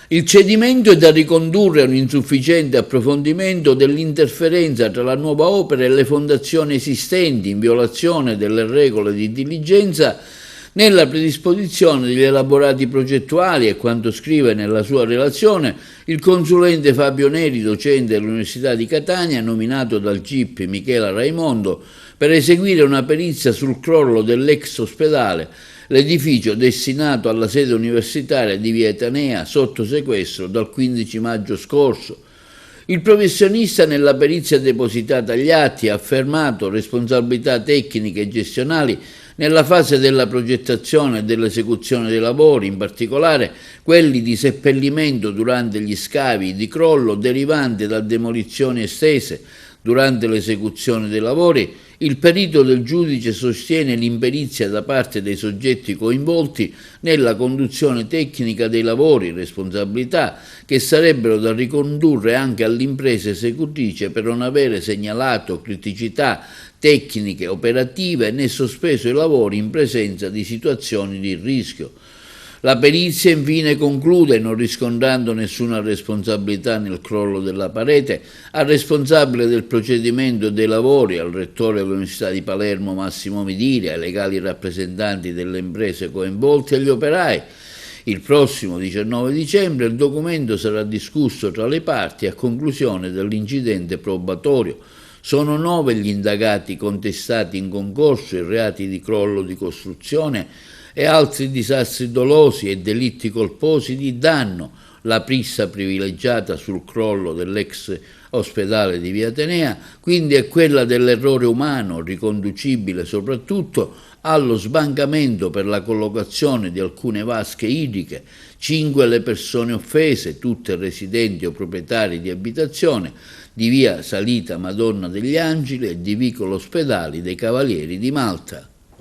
Il cedimento è da ricondurre a un insufficiente approfondimento dell'interferenza tra la nuova opera e le fondazioni esistenti in violazione delle regole di diligenza nella predisposizione degli elaborati progettuali, e quanto scrive nella sua relazione il consulente Fabio Neri, docente dell'Università di Catania, nominato dal GIP Michela Raimondo per eseguire una perizia sul crollo dell'ex ospedale, l'edificio destinato alla sede universitaria di Via Etanea sotto sequestro dal 15 maggio scorso. Il professionista, nella perizia depositata agli atti, ha affermato responsabilità tecniche e gestionali nella fase della progettazione e dell'esecuzione dei lavori, in particolare quelli di seppellimento durante gli scavi di crollo derivanti da demolizioni estese. Durante l'esecuzione dei lavori, il perito del giudice sostiene l'imperizia da parte dei soggetti coinvolti nella conduzione tecnica dei lavori, responsabilità che sarebbero da ricondurre anche all'impresa esecutrice per non avere segnalato criticità tecniche operative né sospeso i lavori in presenza di situazioni di rischio. La perizia infine conclude, non riscontrando nessuna responsabilità nel crollo della parete, al responsabile del procedimento dei lavori, al rettore dell'Università di Palermo Massimo Midiri, ai legali rappresentanti delle imprese coinvolte e agli operai. Il prossimo 19 dicembre il documento sarà discusso tra le parti a conclusione dell'incidente probatorio. Sono 9 gli indagati contestati in concorso in reati di crollo di costruzione e altri disastri dolosi e delitti colposi di danno. La prissa privilegiata sul crollo dell'ex ospedale di Via Atenea quindi è quella dell'errore umano, riconducibile soprattutto allo sbancamento per la collocazione di alcune vasche idriche. 5 le persone offese, tutte residenti o proprietari di abitazione di via Salita Madonna degli Angeli e di vicolo Ospedali dei Cavalieri di Malta.